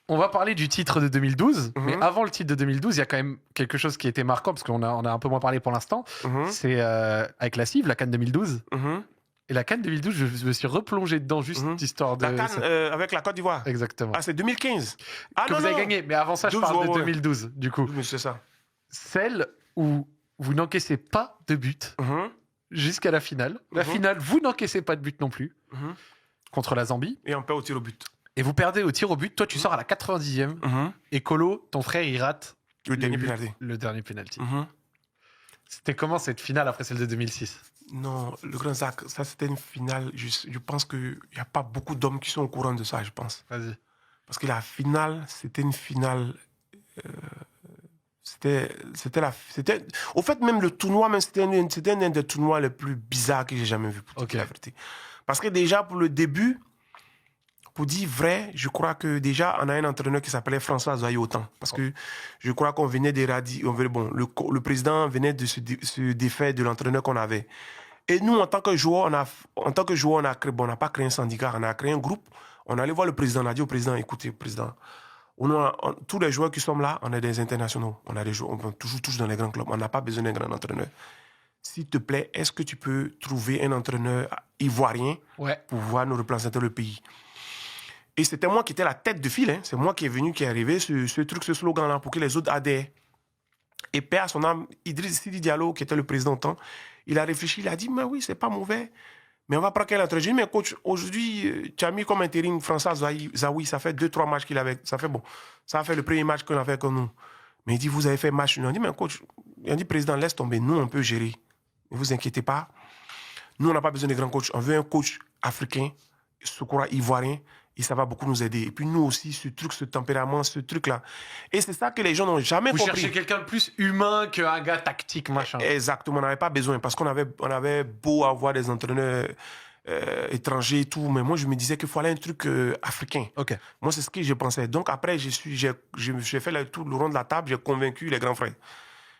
On va parler du titre de 2012, mais avant le titre de 2012, il y a quand même quelque chose qui était marquant, parce qu'on a un peu moins parlé pour l'instant. C'est avec la CIV, la CAN 2012. Et la CAN 2012, je me suis replongé dedans, juste histoire de... La CAN avec la Côte d'Ivoire. Exactement. Ah, c'est 2015. Ah, que vous avez gagné, mais avant ça, 12, je parle de 2012, du coup. Oui, c'est ça. Celle où vous n'encaissez pas de but jusqu'à la finale. La finale, vous n'encaissez pas de but non plus, contre la Zambie. Et on perd au tir au but. Et vous perdez au tir au but. Toi, tu sors à la 90e. Et Kolo, ton frère, il rate le dernier penalty. Le dernier penalty. C'était comment cette finale après celle de 2006? Non, le grand Zach, ça c'était une finale. Je pense qu'il n'y a pas beaucoup d'hommes qui sont au courant de ça, je pense. Vas-y. Parce que la finale, c'était une finale. Au fait, même le tournoi, c'était un des tournois les plus bizarres que j'ai jamais vu, pour dire la vérité. Parce que déjà, pour le début, pour dire vrai, je crois que déjà, on a un entraîneur qui s'appelait François Zoye-Autan. Parce que je crois qu'on venait d'éradiquer... le président venait de se défaire de l'entraîneur qu'on avait. Et nous, en tant que joueurs, on n'a pas créé un syndicat, on a créé un groupe. On allait voir le président, on a dit au président, écoutez, président, tous les joueurs qui sont là, on est des internationaux. On a des joueurs, on toujours dans les grands clubs. On n'a pas besoin d'un grand entraîneur. S'il te plaît, est-ce que tu peux trouver un entraîneur ivoirien pour pouvoir nous représenter le pays? Et c'était moi qui étais la tête de file. Hein. C'est moi qui est arrivé, ce slogan-là, pour que les autres adhèrent. Et père à son âme, Idriss Sidi Diallo, qui était le président au temps, il a réfléchi, il a dit, mais oui, c'est pas mauvais. Mais on va prendre quel entraîneur? J'ai dit, mais coach, aujourd'hui, tu as mis comme intérim François Zawi, ça fait 2-3 matchs qu'il avait. Ça a fait le premier match qu'on a fait comme nous. Mais il dit, vous avez fait match. Il a dit, mais coach, il a dit, président, laisse tomber, nous, on peut gérer. Ne vous inquiétez pas. Nous, on n'a pas besoin de grands coachs. On veut un coach africain, ivoirien, et ça va beaucoup nous aider. Et puis nous aussi, ce tempérament, ce truc-là. Et c'est ça que les gens n'ont jamais compris. Vous cherchez quelqu'un de plus humain qu'un gars tactique, machin. Exactement, on n'avait pas besoin, parce qu'on avait beau avoir des entraîneurs étrangers et tout, mais moi, je me disais qu'il fallait un truc africain. Moi, c'est ce que je pensais. Donc après, j'ai fait le rond de la table, j'ai convaincu les grands frères,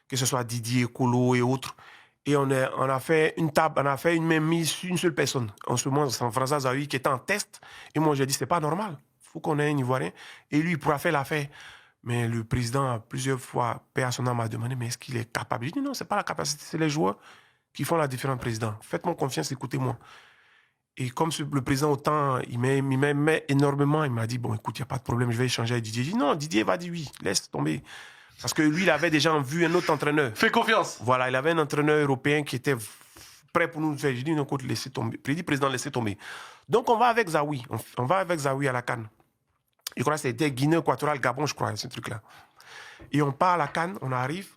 que ce soit Didier, Kolo et autres. Et on a fait une table, on a fait une même mise sur une seule personne. En ce moment, c'est François Zawi qui était en test. Et moi, j'ai dit, c'est pas normal. Il faut qu'on ait un Ivoirien. Et lui, il pourra faire l'affaire. Mais le président, a plusieurs fois, père à son âme, m'a demandé, mais est-ce qu'il est capable? J'ai dit, non, c'est pas la capacité, c'est les joueurs qui font la différence, président. Faites-moi confiance, écoutez-moi. Et comme le président, autant, il m'aimait énormément, il m'a dit, bon, écoute, il n'y a pas de problème, je vais échanger avec Didier. J'ai dit, non, Didier va dire oui, laisse tomber. Parce que lui, il avait déjà vu un autre entraîneur. Fais confiance. Voilà, il avait un entraîneur européen qui était prêt pour nous faire. J'ai dit, non, écoute, laissez tomber. Il dit, président, laissez tomber. Donc, on va avec Zawi. On va avec Zawi à la CAN. Je crois que c'était Guinée équatoriale, Gabon, je crois, ce truc-là. Et on part à la CAN, on arrive.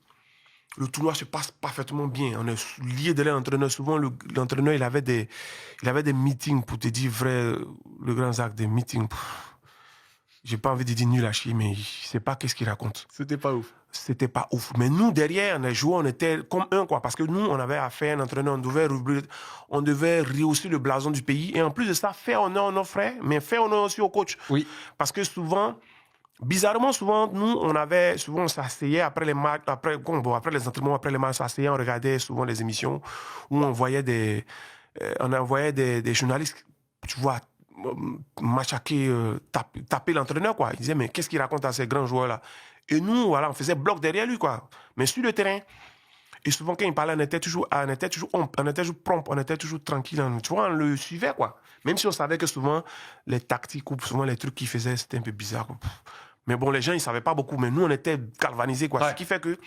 Le tournoi se passe parfaitement bien. On est lié de l'entraîneur. Souvent, l'entraîneur, il avait des meetings, pour te dire vrai, le grand Zach, des meetings. J'ai pas envie de dire nul à chier, mais je sais pas qu'est-ce qu'il raconte. C'était pas ouf. C'était pas ouf. Mais nous, derrière, on a joué, on était comme un, quoi. Parce que nous, on avait affaire à un entraîneur, on devait rehausser le blason du pays. Et en plus de ça, faire honneur à nos frères, mais faire honneur aussi au coach. Oui. Parce que souvent, bizarrement, nous, on s'asseyait après les matchs, après les entraînements, après les matchs, on s'asseyait, on regardait souvent les émissions où on envoyait des journalistes, tu vois, machaquer, taper l'entraîneur, quoi. Il disait, mais qu'est-ce qu'il raconte à ces grands joueurs-là? Et nous, voilà, on faisait bloc derrière lui, quoi. Mais sur le terrain. Et souvent, quand il parlait, on était toujours prompt, on était toujours tranquille. Tu vois, on le suivait, quoi. Même si on savait que souvent, les tactiques ou souvent les trucs qu'il faisait, c'était un peu bizarre, quoi. Mais bon, les gens, ils ne savaient pas beaucoup. Mais nous, on était galvanisés, quoi. Ce qui fait que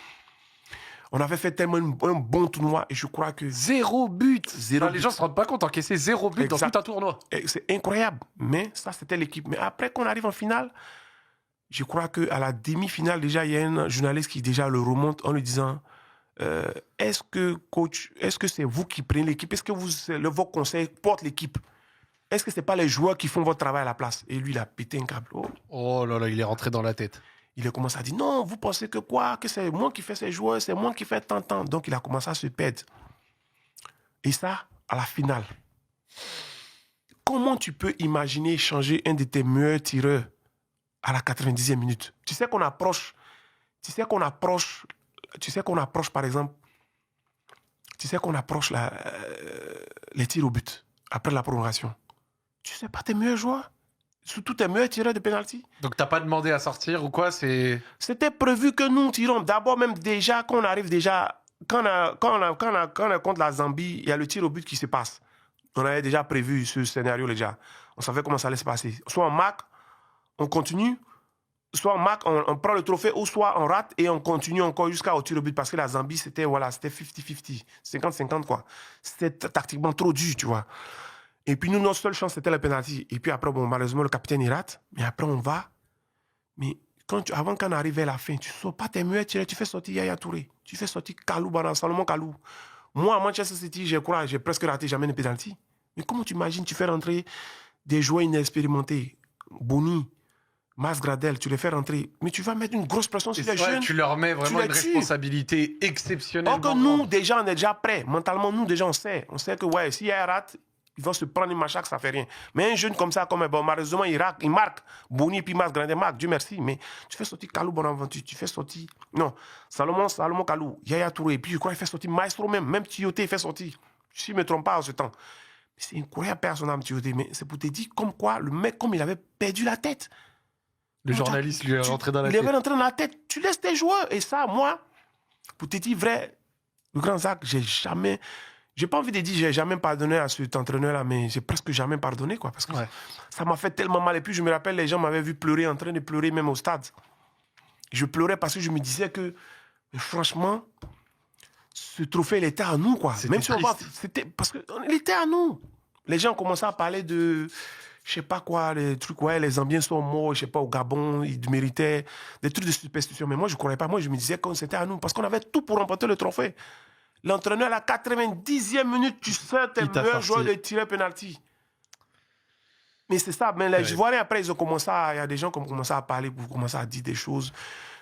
on avait fait tellement un bon tournoi. Et je crois que... Zéro but. Les gens ne se rendent pas compte, encaisser 0 but dans tout un tournoi. C'est incroyable. Mais ça, c'était l'équipe. Mais après qu'on arrive en finale, je crois qu'à la demi-finale, déjà, il y a un journaliste qui déjà le remonte en lui disant, est-ce que, coach, est-ce que c'est vous qui prenez l'équipe? Est-ce que vos conseils portent l'équipe? Est-ce que ce n'est pas les joueurs qui font votre travail à la place? Et lui, il a pété un câble. Oh là là, il est rentré dans la tête. Il a commencé à dire, non, vous pensez que quoi? Que c'est moi qui fais ces joueurs, c'est moi qui fais tant. Donc, il a commencé à se perdre. Et ça, à la finale. Comment tu peux imaginer changer un de tes meilleurs tireurs à la 90e minute? Tu sais qu'on approche, par exemple, les tirs au but après la prolongation. Tu sais pas tes meilleurs joueurs? Surtout tes meilleurs tireurs de pénalty. Donc t'as pas demandé à sortir ou quoi? C'était prévu que nous tirons. D'abord, même déjà, quand on arrive déjà, quand on est contre la Zambie, il y a le tir au but qui se passe. On avait déjà prévu ce scénario déjà. On savait comment ça allait se passer. Soit on marque, on continue, soit on marque, on prend le trophée, ou soit on rate et on continue encore jusqu'au tir au but. Parce que la Zambie, c'était 50-50, 50-50 quoi. C'était tactiquement trop dur, tu vois. Et puis nous, notre seule chance, c'était le penalty. Et puis après, bon, malheureusement, le capitaine, il rate. Mais après, on va. Mais avant qu'on arrive à la fin, tu ne sors pas tes meilleurs tireurs, tu fais sortir Yaya Touré. Tu fais sortir Kalou, Salomon Kalou. Moi, à Manchester City, je crois, j'ai presque raté jamais de penalty. Mais comment tu imagines, tu fais rentrer des joueurs inexpérimentés, Boni, Mas Gradel, tu les fais rentrer. Mais tu vas mettre une grosse pression sur les jeunes. Tu leur mets vraiment une responsabilité exceptionnelle. Alors que nous, déjà, on est déjà prêts. Mentalement, nous, déjà, on sait. On sait que, ouais, s'il y a un rate, ils vont se prendre une machaque, ça fait rien. Mais un jeune comme ça, bon, malheureusement, il marque. Boni puis Mas Gradel marque, Dieu merci. Mais tu fais sortir Kalou Bonaventure, tu fais sortir... Non, Salomon Kalou, Yaya Touré. Et puis, je crois qu'il fait sortir Maestro même Tioté, il fait sortir. Si je ne me trompe pas en ce temps. C'est incroyable, personnage, Tioté. Mais c'est pour te dire comme quoi, le mec, comme il avait perdu la tête. Le journaliste lui est rentré dans la tête. Il avait rentré dans la tête. Tu laisses tes joueurs. Et ça, moi, pour te dire vrai, le grand Zach, j'ai pas envie de dire j'ai jamais pardonné à cet entraîneur-là, mais j'ai presque jamais pardonné, quoi. Parce que ça m'a fait tellement mal. Et puis, je me rappelle, les gens m'avaient vu pleurer, en train de pleurer même au stade. Je pleurais parce que je me disais que, franchement, ce trophée, il était à nous, quoi. Même si parce qu'il était à nous. Les gens commençaient à parler de, je sais pas quoi, les trucs, ouais, les Zambiens sont morts, je sais pas, au Gabon, ils méritaient des trucs de superstition. Mais moi, je ne croyais pas. Moi, je me disais que c'était à nous. Parce qu'on avait tout pour remporter le trophée. L'entraîneur, à la 90e minute, tu sais, tes meilleurs joueurs de tirer penalty. Mais c'est ça. Mais je vois après, il y a des gens qui ont commencé à parler, pour commencer à dire des choses.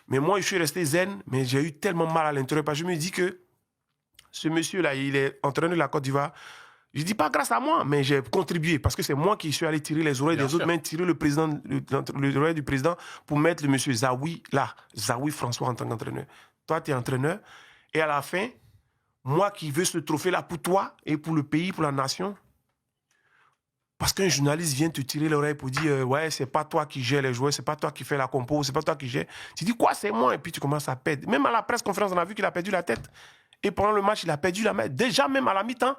Mais moi, je suis resté zen, mais j'ai eu tellement mal à l'intérieur. Parce que je me dis que ce monsieur-là, il est entraîneur de la Côte d'Ivoire. Je ne dis pas grâce à moi, mais j'ai contribué. Parce que c'est moi qui suis allé tirer les oreilles des autres, même tirer l'oreille du président pour mettre le monsieur Zawi là. Zawi François en tant qu'entraîneur. Toi, tu es entraîneur. Et à la fin, moi qui veux ce trophée-là pour toi et pour le pays, pour la nation, parce qu'un journaliste vient te tirer l'oreille pour dire ouais, c'est pas toi qui gère les joueurs, c'est pas toi qui fais la compo, c'est pas toi qui gère. Tu dis quoi, c'est moi? Et puis tu commences à perdre. Même à la presse conférence, on a vu qu'il a perdu la tête. Et pendant le match, il a perdu la tête. Déjà, même à la mi-temps,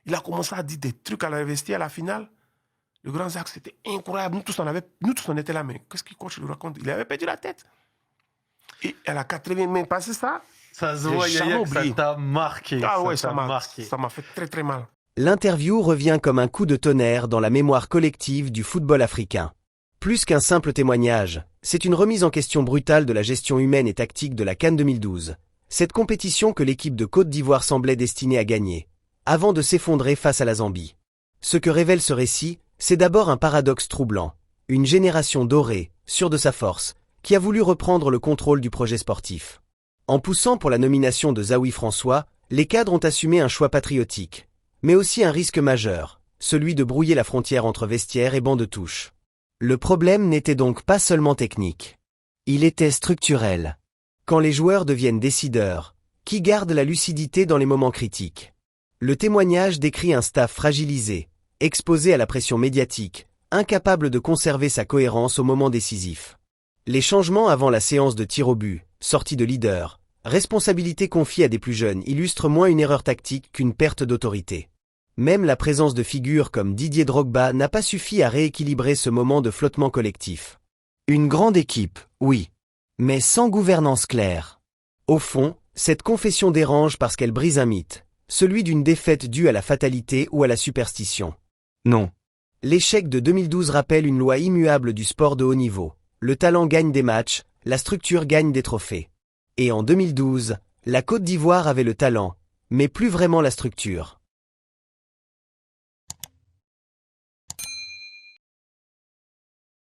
il a commencé à dire des trucs à la vestiaire à la finale. Le grand Zach, c'était incroyable. Nous tous, on était là, mais qu'est-ce qu'il coach lui raconte? Il avait perdu la tête. Et à la 80e, mais passé ça, ça se voit, ça t'a marqué. Ah ouais, ça m'a fait très très mal. L'interview revient comme un coup de tonnerre dans la mémoire collective du football africain. Plus qu'un simple témoignage, c'est une remise en question brutale de la gestion humaine et tactique de la CAN 2012. Cette compétition que l'équipe de Côte d'Ivoire semblait destinée à gagner, avant de s'effondrer face à la Zambie. Ce que révèle ce récit, c'est d'abord un paradoxe troublant. Une génération dorée, sûre de sa force, qui a voulu reprendre le contrôle du projet sportif. En poussant pour la nomination de Zawi François, les cadres ont assumé un choix patriotique, mais aussi un risque majeur, celui de brouiller la frontière entre vestiaire et banc de touche. Le problème n'était donc pas seulement technique. Il était structurel. Quand les joueurs deviennent décideurs, qui garde la lucidité dans les moments critiques? Le témoignage décrit un staff fragilisé, exposé à la pression médiatique, incapable de conserver sa cohérence au moment décisif. Les changements avant la séance de tir au but, sortie de leader, responsabilité confiée à des plus jeunes illustrent moins une erreur tactique qu'une perte d'autorité. Même la présence de figures comme Didier Drogba n'a pas suffi à rééquilibrer ce moment de flottement collectif. Une grande équipe, oui, mais sans gouvernance claire. Au fond, cette confession dérange parce qu'elle brise un mythe, celui d'une défaite due à la fatalité ou à la superstition. Non. L'échec de 2012 rappelle une loi immuable du sport de haut niveau. Le talent gagne des matchs, la structure gagne des trophées. Et en 2012, la Côte d'Ivoire avait le talent, mais plus vraiment la structure.